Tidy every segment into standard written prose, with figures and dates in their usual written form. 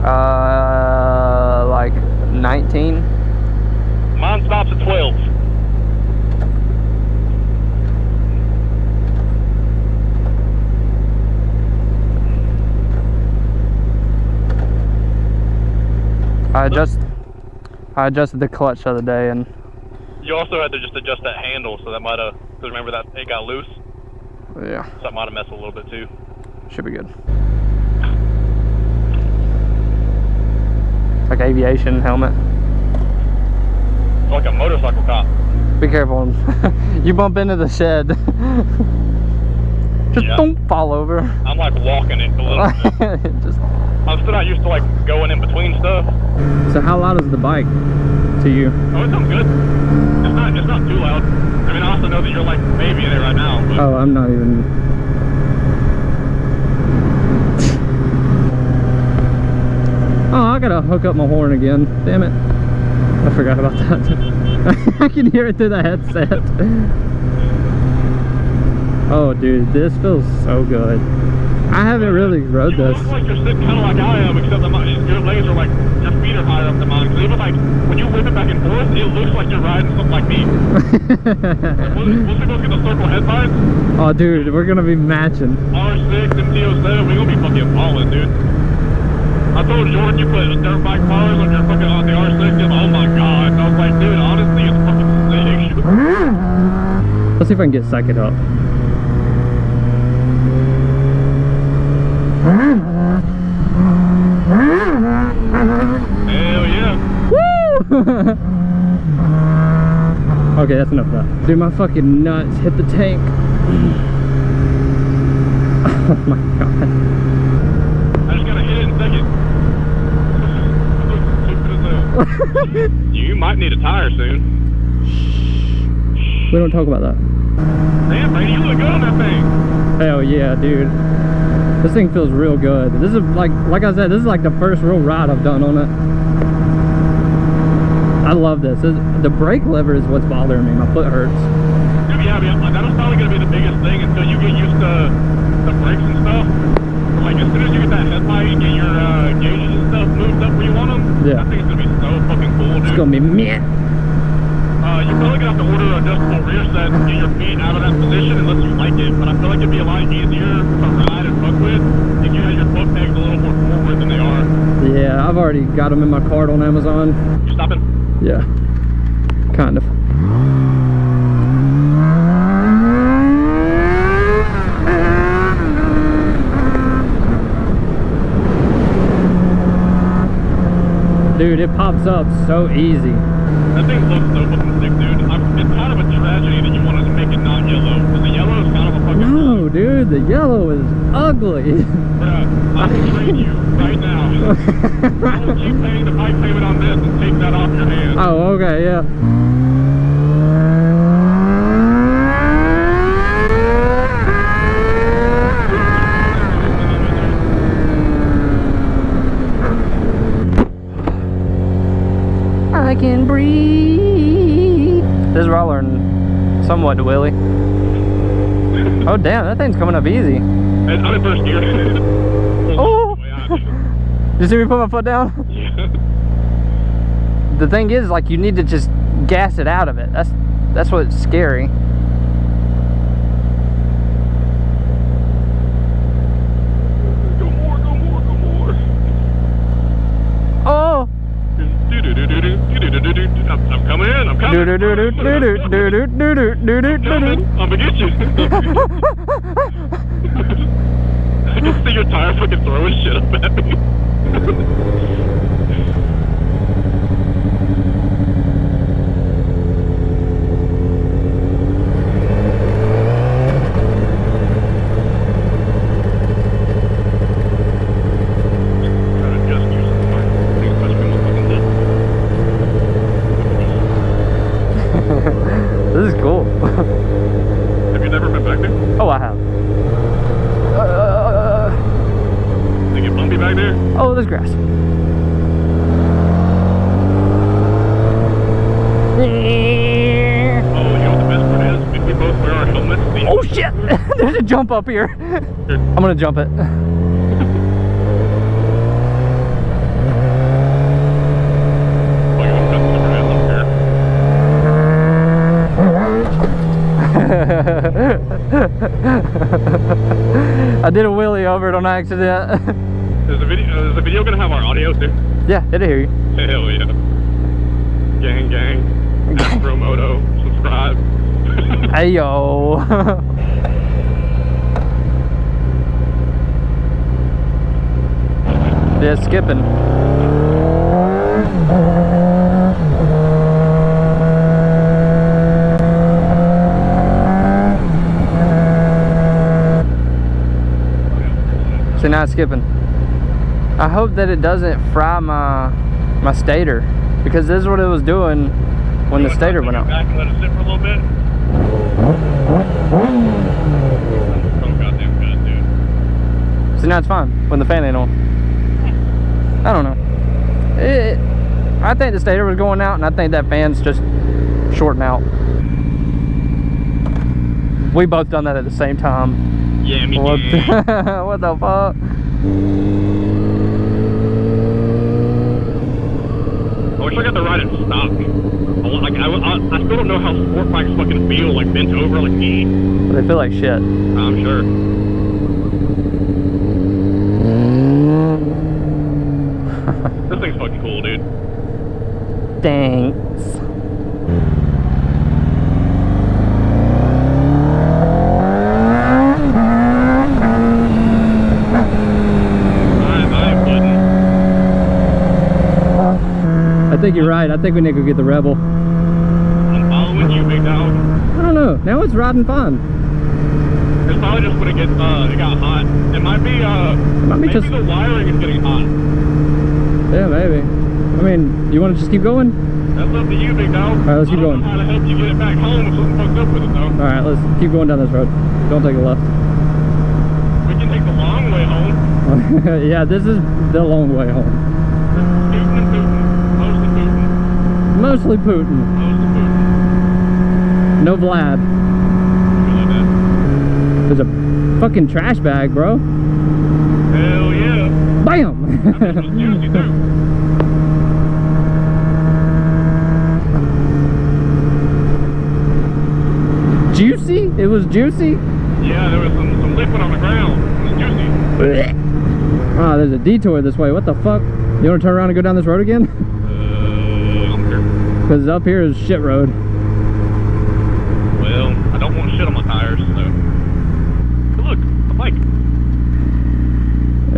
Like 19. Mine stops at 12. I adjusted the clutch the other day, and you also had to just adjust that handle, so that might have, because remember that it got loose? Yeah. So that might have messed a little bit too. Should be good. Like aviation helmet. It's like a motorcycle cop. Be careful. You bump into the shed. Just don't fall over. I'm like walking it a little bit. Just... I'm still not used to like going in between stuff. So how loud is the bike to you? Oh, it sounds good. It's not too loud. I mean, I also know that you're like maybe in it right now. But... Oh, I'm not even. Oh, I gotta hook up my horn again. Damn it. I forgot about that. I can hear it through the headset. Oh, dude, this feels so good. I haven't really rode this. You look like you're sitting kind of like I am, except your legs are like, your feet are higher up than mine. Because even like, when you whip it back and forth, it looks like you're riding something like me. Once we both get the circle head vibes. Oh, dude, we're gonna be matching. R6 and T07, we're gonna be fucking balling, dude. I told Jordan you put dirt bike powers on your fucking on the R6, and oh my god. And I was like, dude, honestly, it's fucking sick. Let's see if I can get psyched up. Hell yeah. Woo! Okay, that's enough of that. Dude, my fucking nuts hit the tank. Oh my god. I just gotta hit it in second. You might need a tire soon. We don't talk about that. Damn, Brady, you look good on that thing. Hell yeah, dude. This thing feels real good. This is like I said, this is like the first real ride I've done on it. I love this. The brake lever is what's bothering me. My foot hurts. Yeah, that was probably going to be the biggest thing until you get used to the brakes and stuff. Like, as soon as you get that headlight and get your gauges and stuff moved up where you want them, yeah. I think it's going to be so fucking cool, dude. It's going to be meh. You're probably going to have to order an adjustable rear set to get your feet out of that position unless you like it. But I feel like it'd be a lot easier to ride and fuck with if you had your foot pegs a little more forward than they are. Yeah, I've already got them in my cart on Amazon. You stopping? Yeah, kind of. Dude, it pops up so easy. That thing looks so fucking sick, dude. It's kind of a tragedy that you want to make it not yellow, because the yellow is kind of a fucking... No, dude, the yellow is ugly. Bruh, I can trade you right now. I will keep paying the bike payment on this and take that off your hands. Oh, okay, yeah. I can breathe. This is where I learned somewhat to wheelie. Oh damn, that thing's coming up easy. I'm in first gear. Oh! Did you see me put my foot down? Yeah. The thing is, like, you need to just gas it out of it. That's what's scary. Go more. Oh! I'm coming in. I'm coming. I'm gonna get you. I can see your tire fucking throwing shit up at me. This is cool. Have you never been back there? Oh, I have. They get bumpy back there? Oh, there's grass. Oh, you know what the best part is? If we both wear our helmets. Oh shit! There's a jump up here. I'm gonna jump it. I did a wheelie over it on accident. Is the video gonna have our audio too? Yeah, it'll hear you. Hell yeah. Gang, gang. Astromoto. Subscribe. Hey, yo. Yeah, skipping. See, now it's skipping. I hope that it doesn't fry my stator, because this is what it was doing when the stator went out. Back and let it sit for a little bit. So goddamn good, dude. See, now it's fine when the fan ain't on. I don't know. I think the stator was going out, and I think that fan's just shorting out. We both done that at the same time. Yeah, me What, too. what the fuck? I wish I got to ride it stock. Like, I still don't know how sport bikes fucking feel, like bent over like me. They feel like shit. I'm sure. This thing's fucking cool, dude. Thanks. I think you're right. I think we need to go get the Rebel. I'm following you, big dog. I don't know. Now it's riding fine. It's probably just when it got hot. It might be maybe just the wiring is getting hot. Yeah, maybe. I mean, you want to just keep going? That's up to you, big dog. All right, let's keep going. I don't know how to help you get it back home if something fucked up with it, though. All right, let's keep going down this road. Don't take a left. We can take the long way home. Yeah, this is the long way home. Scooting and booting. Mostly Putin. Mostly booting. No Vlad. Like that. There's a fucking trash bag, bro. Hell yeah. Bam! That bitch was juicy, too. Juicy? It was juicy? Yeah, there was some liquid on the ground. It was juicy. Ah, there's a detour this way. What the fuck? You want to turn around and go down this road again? I'm sure. Because up here is shit road. Well, I don't want shit on my tires, so. But look, a bike.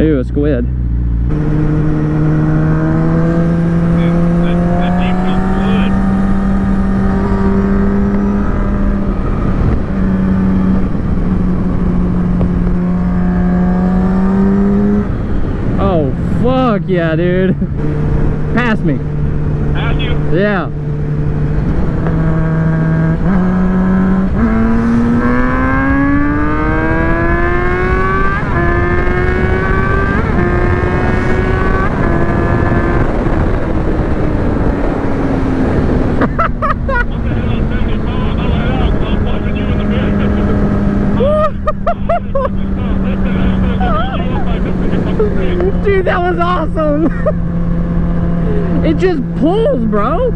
Ew, a squid. Man, that Jeep feels good. Oh, fuck yeah, dude. Pass me. Pass you? Yeah. Dude, that was awesome. It just pulls, bro.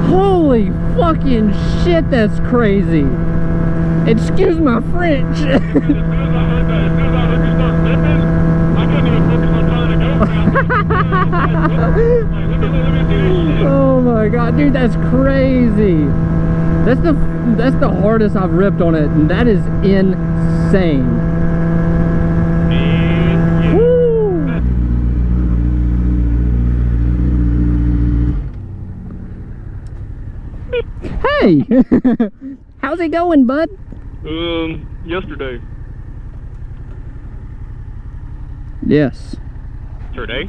Holy fucking shit, that's crazy. Excuse my French. As soon as I heard you start flipping, I couldn't even focus on trying to go. Let me see this shit. Oh my god, dude, that's crazy. That's the hardest I've ripped on it, and that is insane. Hey, how's it going, bud? Yesterday. Yes. Today?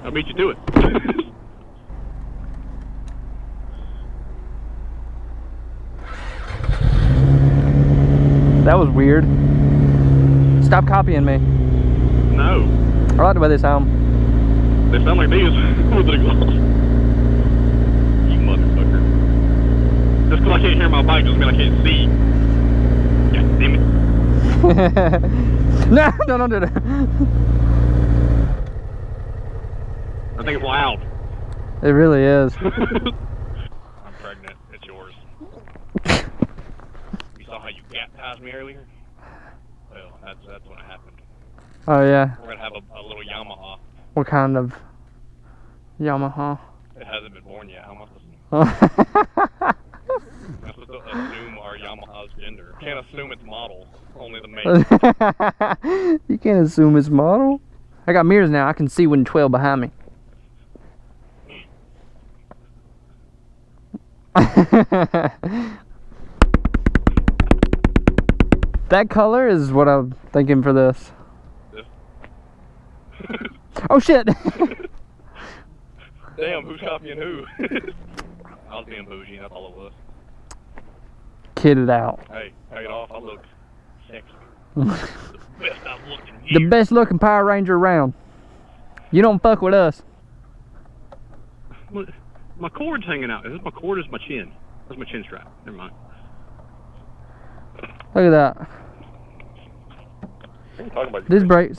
I'll beat you to it. That was weird. Stop copying me. No. I like the way they sound. They sound like these with the exhaust. You motherfucker. Just because I can't hear my bike doesn't mean I can't see. God damn it. No, don't do that. I think it's loud. It really is. I'm pregnant. It's yours. saw how you got past me earlier? Well, that's what happened. Oh yeah. We're gonna have a little Yamaha. What kind of Yamaha? It hasn't been born yet. How am I supposed to know? Oh. I'm supposed to assume our Yamaha's gender. Can't assume its model. Only the make. You can't assume it's model. I got mirrors now. I can see when 12 behind me. That color is what I'm thinking for this. Oh shit! Damn, who's copying who? I was being bougie, that's all it was. Kid it out. Hey, take it off, I look sexy. The best I've looked in years. The best looking Power Ranger around. You don't fuck with us. What? My cord's hanging out. Is this my cord or is my chin? That's my chin strap. Never mind. Look at that. What are you talking about?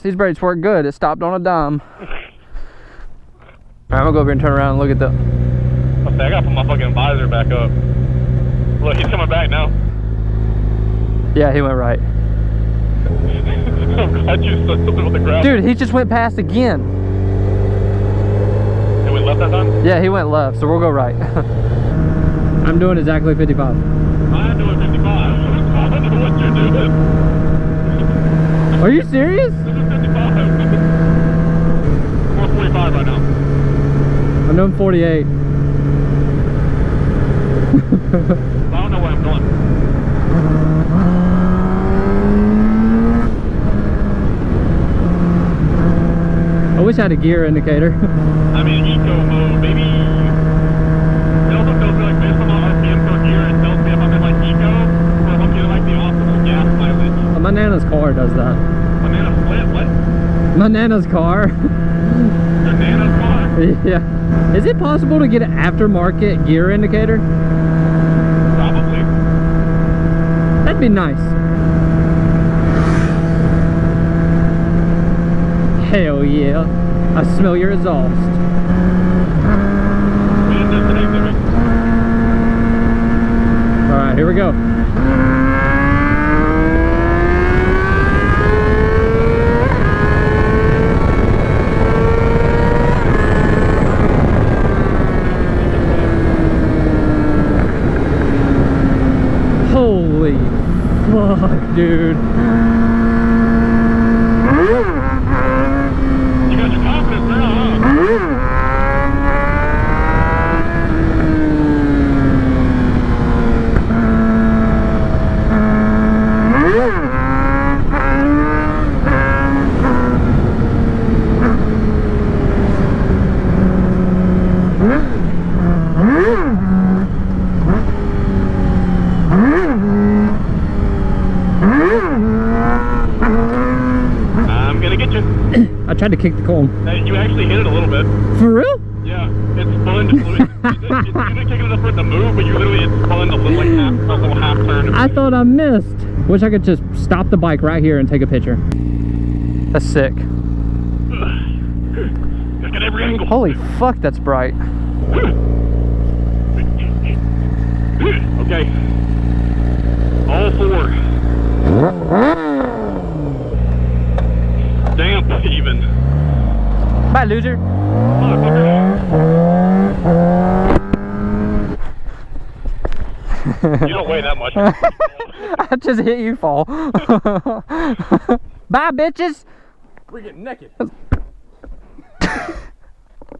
These brakes work good. It stopped on a dime. Alright, I'm gonna go over and turn around and look at the... Okay, I gotta put my fucking visor back up. Look, he's coming back now. Yeah, he went right. I'm glad you said something with the ground. Dude, he just went past again. And we left that time? Yeah, he went left, so we'll go right. I'm doing exactly 55. I'm doing 55. I don't know what you're doing. Are you serious? This is 55. We're 45 right now. I'm doing 48. I don't know where I'm going. I wish I had a gear indicator. I'm in eco mode, baby. It also tells me, like, based on my RPM per gear, it tells me if I'm in, like, eco, or if I'm getting, like, the optimal gas mileage. My Nana's car does that. My Nana's split? What? My Nana's car. Your Nana's car? Yeah. Is it possible to get an aftermarket gear indicator? Probably. That'd be nice. Hell yeah. I smell your exhaust. Alright, here we go. Holy fuck, dude. You got your confidence now, huh? I'm gonna get you. I tried to kick the cone. Hey, you actually hit it a little bit. For real? Yeah, it's fun to you didn't take it enough for it to move, but you literally, it's fun to look like a little half turn. I thought I missed. Wish I could just stop the bike right here and take a picture. That's sick. Look at every angle. Holy fuck, that's bright. Okay. All four. Damp even. Bye, loser. Motherfucker. You don't weigh that much. I just hit you fall. Bye, bitches. We're getting naked.